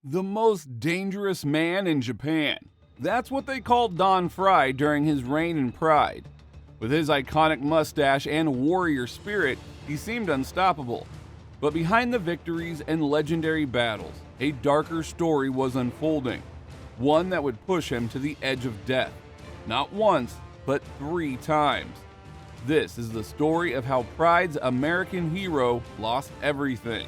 The most dangerous man in Japan. That's what they called Don Frye during his reign in Pride. With his iconic mustache and warrior spirit, he seemed unstoppable. But behind the victories and legendary battles, a darker story was unfolding. One that would push him to the edge of death. Not once, but 3 times. This is the story of how Pride's American hero lost everything.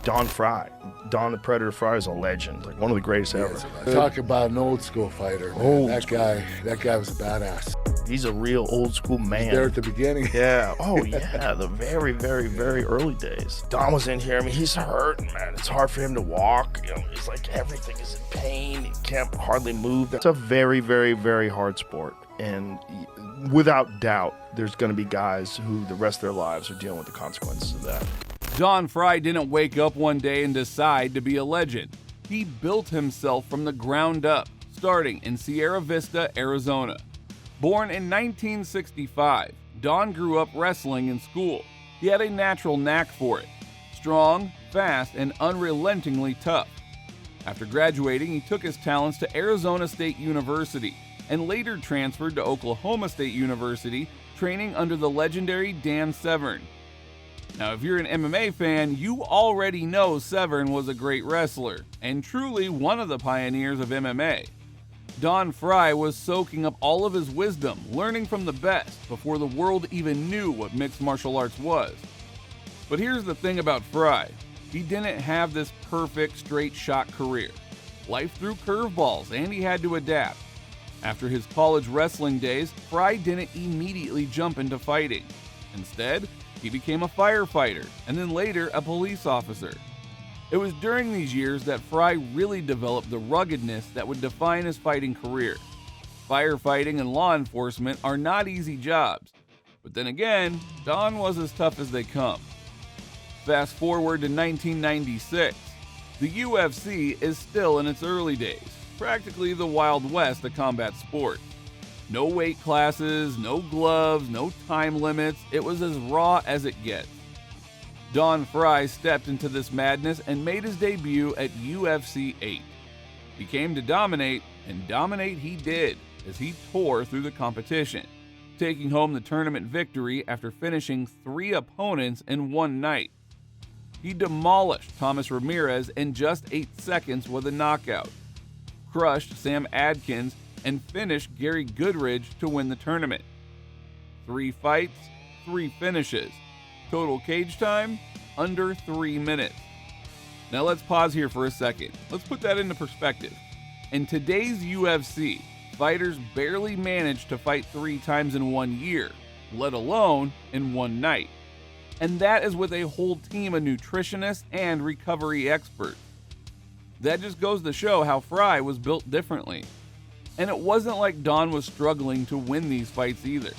Don Frye. Don the Predator Frye is a legend, like one of the greatest ever. Talk about an old school fighter, man. That guy was a badass. He's a real old school man. There at the beginning. Yeah. Oh, yeah. The very, very, very early days. Don was in here. I mean, he's hurting, man. It's hard for him to walk. You know, it's like everything is in pain. He can't hardly move. It's a very, very, very hard sport. And without doubt, there's going to be guys who the rest of their lives are dealing with the consequences of that. Don Frye didn't wake up one day and decide to be a legend. He built himself from the ground up, starting in Sierra Vista, Arizona. Born in 1965, Don grew up wrestling in school. He had a natural knack for it. Strong, fast, and unrelentingly tough. After graduating, he took his talents to Arizona State University and later transferred to Oklahoma State University, training under the legendary Dan Severn. Now, if you're an MMA fan, you already know Severn was a great wrestler, and truly one of the pioneers of MMA. Don Frye was soaking up all of his wisdom, learning from the best, before the world even knew what mixed martial arts was. But here's the thing about Frye. He didn't have this perfect straight shot career. Life threw curveballs, and he had to adapt. After his college wrestling days, Frye didn't immediately jump into fighting. Instead, he became a firefighter, and then later a police officer. It was during these years that Frye really developed the ruggedness that would define his fighting career. Firefighting and law enforcement are not easy jobs, but then again, Don was as tough as they come. Fast forward to 1996. The UFC is still in its early days, practically the Wild West of combat sport. No weight classes, no gloves, no time limits. It was as raw as it gets. Don Frye stepped into this madness and made his debut at UFC 8. He came to dominate, and dominate he did, as he tore through the competition, taking home the tournament victory after finishing 3 opponents in one night. He demolished Thomas Ramirez in just 8 seconds with a knockout, crushed Sam Adkins, and finished Gary Goodridge to win the tournament. 3 fights, 3 finishes. Total cage time, under 3 minutes. Now let's pause here for a second. Let's put that into perspective. In today's UFC, fighters barely manage to fight 3 times in 1 year, let alone in one night. And that is with a whole team of nutritionists and recovery experts. That just goes to show how Frye was built differently. And it wasn't like Don was struggling to win these fights either.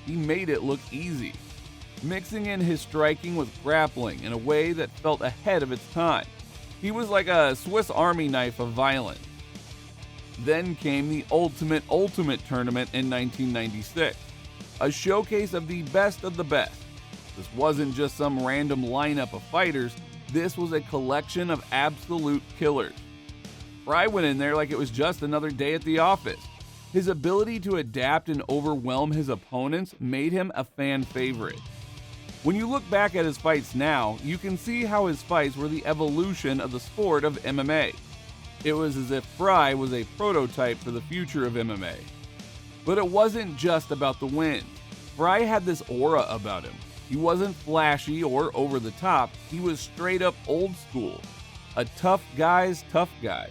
He made it look easy, mixing in his striking with grappling in a way that felt ahead of its time. He was like a Swiss Army knife of violence. Then came the Ultimate Tournament in 1996, a showcase of the best of the best. This wasn't just some random lineup of fighters, this was a collection of absolute killers. Frye went in there like it was just another day at the office. His ability to adapt and overwhelm his opponents made him a fan favorite. When you look back at his fights now, you can see how his fights were the evolution of the sport of MMA. It was as if Frye was a prototype for the future of MMA. But it wasn't just about the win. Frye had this aura about him. He wasn't flashy or over the top, he was straight up old school. A tough guy's tough guy.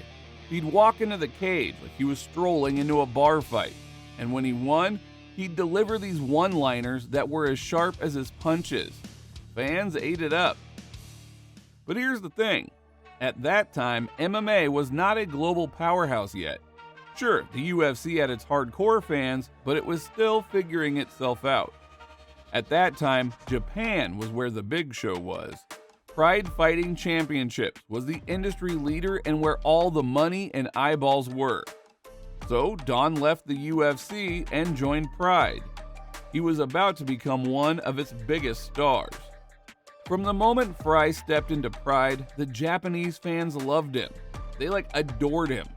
He'd walk into the cage like he was strolling into a bar fight, and when he won, he'd deliver these one-liners that were as sharp as his punches. Fans ate it up. But here's the thing. At that time, MMA was not a global powerhouse yet. Sure, the UFC had its hardcore fans, but it was still figuring itself out. At that time, Japan was where the big show was. Pride Fighting Championships was the industry leader and where all the money and eyeballs were. So Don left the UFC and joined Pride. He was about to become one of its biggest stars. From the moment Frye stepped into Pride, the Japanese fans loved him. They adored him.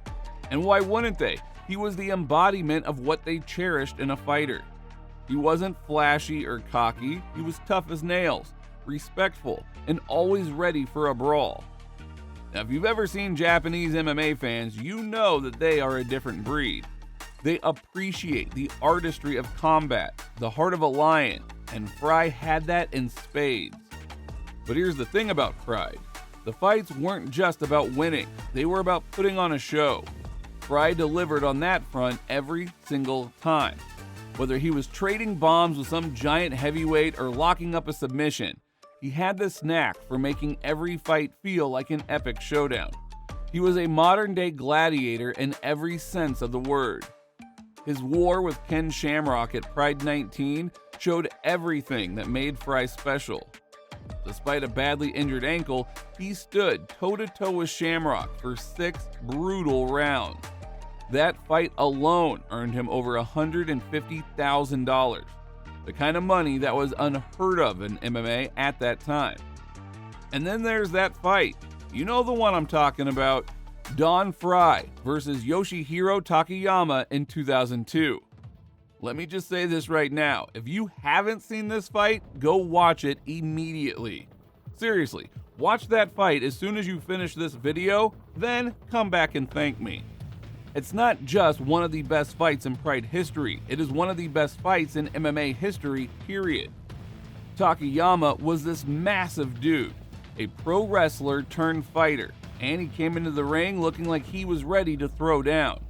And why wouldn't they? He was the embodiment of what they cherished in a fighter. He wasn't flashy or cocky, he was tough as nails, respectful, and always ready for a brawl. Now, if you've ever seen Japanese MMA fans, you know that they are a different breed. They appreciate the artistry of combat, the heart of a lion, and Frye had that in spades. But here's the thing about Pride. The fights weren't just about winning, they were about putting on a show. Frye delivered on that front every single time. Whether he was trading bombs with some giant heavyweight or locking up a submission, he had this knack for making every fight feel like an epic showdown. He was a modern-day gladiator in every sense of the word. His war with Ken Shamrock at Pride 19 showed everything that made Frye special. Despite a badly injured ankle, he stood toe-to-toe with Shamrock for 6 brutal rounds. That fight alone earned him over $150,000, the kind of money that was unheard of in MMA at that time. And then there's that fight. You know the one I'm talking about. Don Frye versus Yoshihiro Takayama in 2002. Let me just say this right now. If you haven't seen this fight, go watch it immediately. Seriously, watch that fight as soon as you finish this video, then come back and thank me. It's not just one of the best fights in Pride history, it is one of the best fights in MMA history, period. Takayama was this massive dude, a pro wrestler turned fighter, and he came into the ring looking like he was ready to throw down.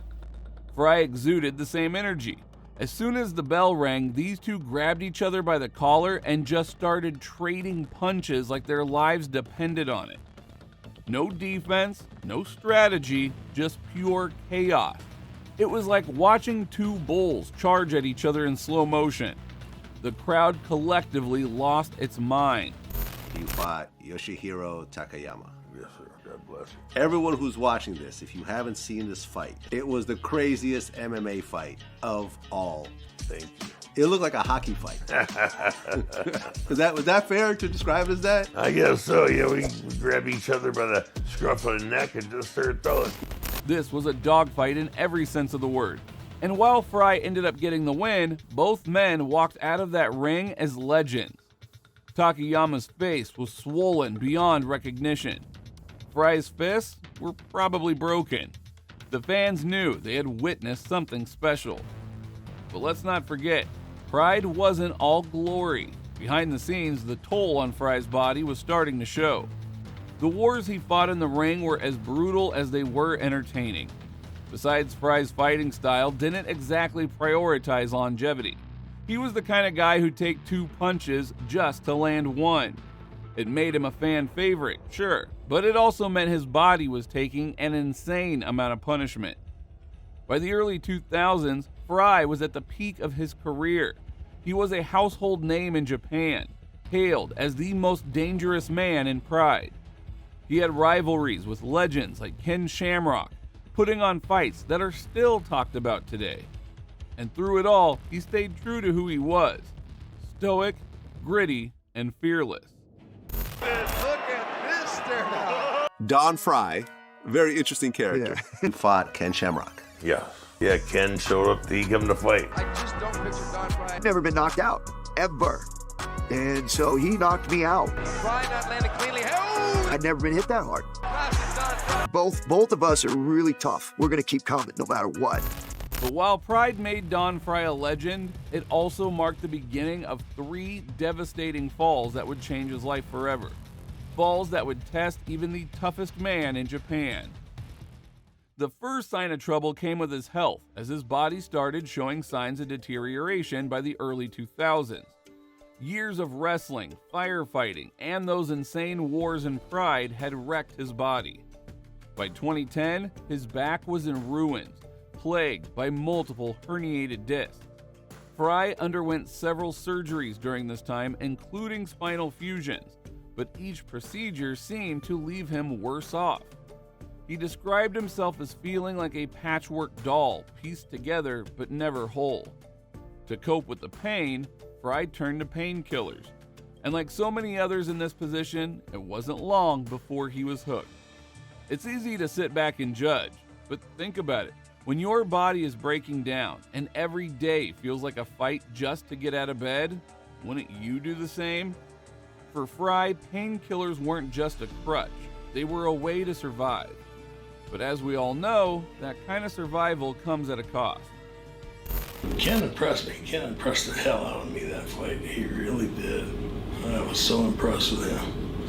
Frye exuded the same energy. As soon as the bell rang, these two grabbed each other by the collar and just started trading punches like their lives depended on it. No defense, no strategy, just pure chaos. It was like watching two bulls charge at each other in slow motion. The crowd collectively lost its mind. You fought Yoshihiro Takayama. Yes, sir. God bless you. Everyone who's watching this, if you haven't seen this fight, it was the craziest MMA fight of all. Thank you. It looked like a hockey fight. was that fair to describe as that? I guess so. Yeah, we grab each other by the scruff of the neck and just start throwing. This was a dogfight in every sense of the word. And while Frye ended up getting the win, both men walked out of that ring as legends. Takayama's face was swollen beyond recognition. Frye's fists were probably broken. The fans knew they had witnessed something special. But let's not forget, Pride wasn't all glory. Behind the scenes, the toll on Frye's body was starting to show. The wars he fought in the ring were as brutal as they were entertaining. Besides, Frye's fighting style didn't exactly prioritize longevity. He was the kind of guy who'd take 2 punches just to land 1. It made him a fan favorite, sure, but it also meant his body was taking an insane amount of punishment. By the early 2000s, Frye was at the peak of his career. He was a household name in Japan, hailed as the most dangerous man in Pride. He had rivalries with legends like Ken Shamrock, putting on fights that are still talked about today. And through it all, he stayed true to who he was: stoic, gritty, and fearless. Don Frye, very interesting character. Yeah. Fought Ken Shamrock. Yeah. Yeah, Ken showed up to give him the fight. I just don't picture Don Frye. Never been knocked out, ever. And so he knocked me out. Frye not landed cleanly. Oh! I'd never been hit that hard. Both of us are really tough. We're going to keep coming no matter what. But while Pride made Don Frye a legend, it also marked the beginning of 3 devastating falls that would change his life forever. Falls that would test even the toughest man in Japan. The first sign of trouble came with his health, as his body started showing signs of deterioration by the early 2000s. Years of wrestling, firefighting, and those insane wars in Pride had wrecked his body. By 2010, his back was in ruins, plagued by multiple herniated discs. Frye underwent several surgeries during this time, including spinal fusions, but each procedure seemed to leave him worse off. He described himself as feeling like a patchwork doll, pieced together but never whole. To cope with the pain, Frye turned to painkillers, and like so many others in this position, it wasn't long before he was hooked. It's easy to sit back and judge, but think about it. When your body is breaking down and every day feels like a fight just to get out of bed, wouldn't you do the same? For Frye, painkillers weren't just a crutch, they were a way to survive. But as we all know, that kind of survival comes at a cost. Ken impressed me. Ken impressed the hell out of me that fight. He really did. I was so impressed with him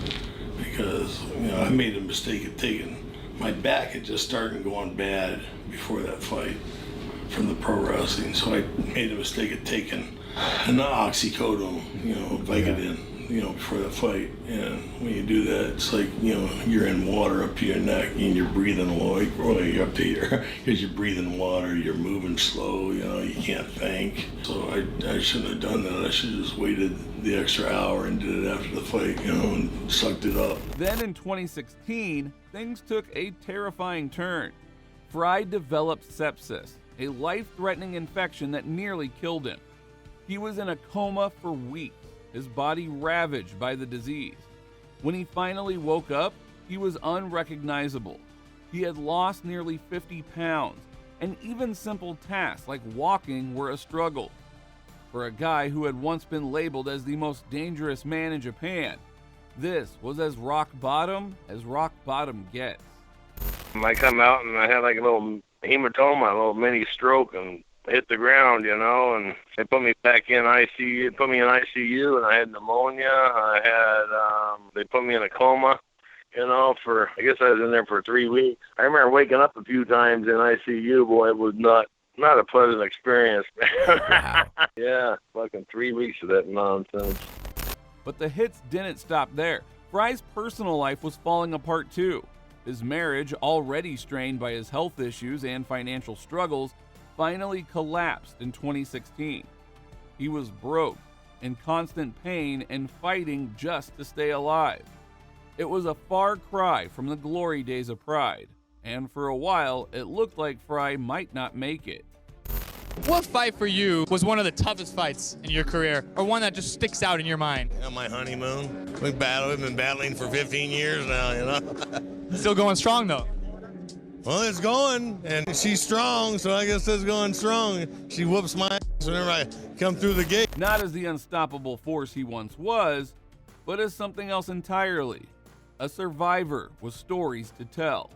because, I made a mistake of taking, my back had just started going bad before that fight from the pro wrestling. So I made a mistake of taking an oxycodone, Vicodin, before that fight. And when you do that, it's like, you're in water up to your neck and you're breathing way up to here because you're breathing water, you're moving slow, you can't think. So I shouldn't have done that. I should have just waited the extra hour and did it after the fight, and sucked it up. Then in 2016, things took a terrifying turn. Frye developed sepsis, a life-threatening infection that nearly killed him. He was in a coma for weeks, his body ravaged by the disease. When he finally woke up, he was unrecognizable. He had lost nearly 50 pounds, and even simple tasks like walking were a struggle. For a guy who had once been labeled as the most dangerous man in Japan, this was as rock bottom gets. I come out and I had like a little hematoma, a little mini stroke, and hit the ground, and they put me back in ICU, and I had pneumonia. They put me in a coma, for, I guess I was in there for 3 weeks. I remember waking up a few times in ICU, boy, it was not a pleasant experience. Wow. Yeah, fucking 3 weeks of that nonsense. But the hits didn't stop there. Frye's personal life was falling apart too. His marriage, already strained by his health issues and financial struggles, finally collapsed in 2016. He was broke, in constant pain, and fighting just to stay alive. It was a far cry from the glory days of Pride, and for a while, it looked like Frye might not make it. What fight for you was one of the toughest fights in your career, or one that just sticks out in your mind? On my honeymoon, we've been battling for 15 years now, Still going strong, though. Well, it's going, and she's strong, so I guess it's going strong. She whoops my ass whenever I come through the gate. Not as the unstoppable force he once was, but as something else entirely. A survivor with stories to tell.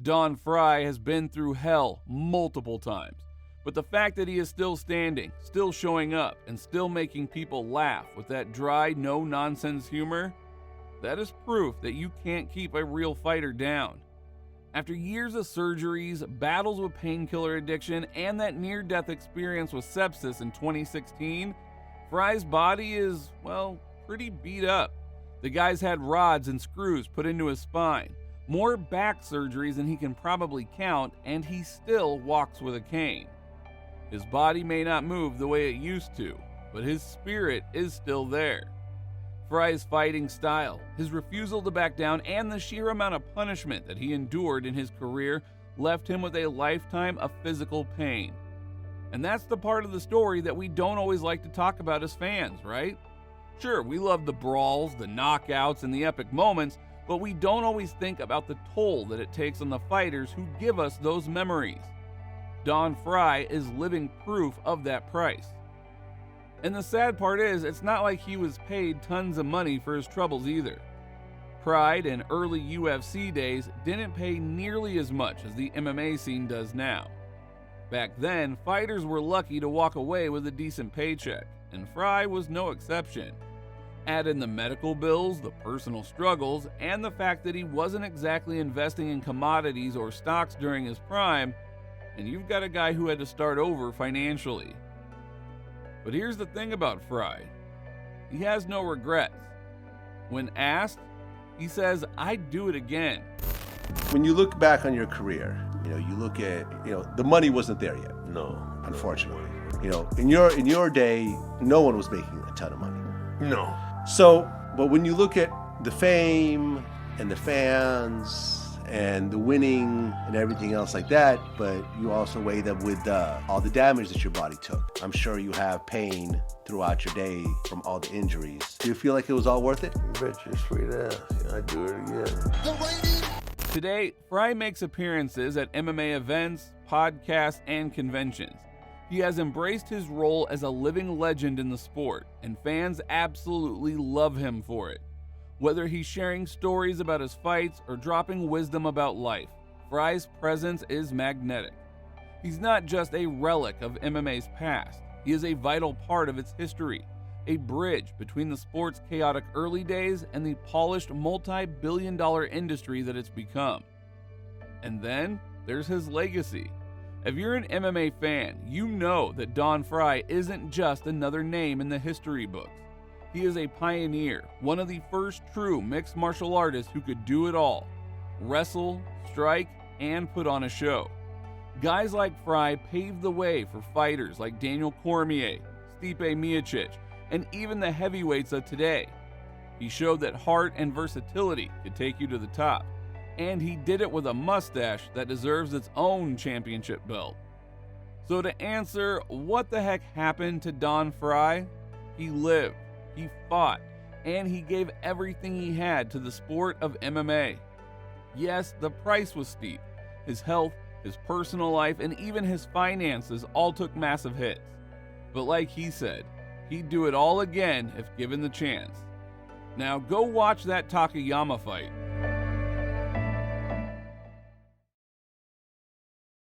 Don Frye has been through hell multiple times, but the fact that he is still standing, still showing up, and still making people laugh with that dry, no-nonsense humor, that is proof that you can't keep a real fighter down. After years of surgeries, battles with painkiller addiction, and that near-death experience with sepsis in 2016, Frye's body is, pretty beat up. The guy's had rods and screws put into his spine, more back surgeries than he can probably count, and he still walks with a cane. His body may not move the way it used to, but his spirit is still there. Frye's fighting style, his refusal to back down, and the sheer amount of punishment that he endured in his career left him with a lifetime of physical pain. And that's the part of the story that we don't always like to talk about as fans, right? Sure, we love the brawls, the knockouts, and the epic moments, but we don't always think about the toll that it takes on the fighters who give us those memories. Don Frye is living proof of that price. And the sad part is, it's not like he was paid tons of money for his troubles either. Pride and early UFC days didn't pay nearly as much as the MMA scene does now. Back then, fighters were lucky to walk away with a decent paycheck, and Frye was no exception. Add in the medical bills, the personal struggles, and the fact that he wasn't exactly investing in commodities or stocks during his prime, and you've got a guy who had to start over financially. But here's the thing about Frye. He has no regrets. When asked, he says, "I'd do it again." When you look back on your career, you look at, the money wasn't there yet. No. Unfortunately. In your day, no one was making a ton of money. No. So, but when you look at the fame and the fans and the winning and everything else like that, but you also weigh them with all the damage that your body took. I'm sure you have pain throughout your day from all the injuries. Do you feel like it was all worth it? You bet your sweet ass. I'd do it again. Today, Frye makes appearances at MMA events, podcasts, and conventions. He has embraced his role as a living legend in the sport, and fans absolutely love him for it. Whether he's sharing stories about his fights or dropping wisdom about life, Frye's presence is magnetic. He's not just a relic of MMA's past, he is a vital part of its history, a bridge between the sport's chaotic early days and the polished multi-billion-dollar industry that it's become. And then there's his legacy. If you're an MMA fan, you know that Don Frye isn't just another name in the history books. He is a pioneer, one of the first true mixed martial artists who could do it all: wrestle, strike, and put on a show. Guys like Frye paved the way for fighters like Daniel Cormier, Stipe Miocic, and even the heavyweights of today. He showed that heart and versatility could take you to the top, and he did it with a mustache that deserves its own championship belt. So to answer what the heck happened to Don Frye, he lived, he fought, and he gave everything he had to the sport of MMA. Yes, the price was steep. His health, his personal life, and even his finances all took massive hits. But like he said, he'd do it all again if given the chance. Now go watch that Takayama fight.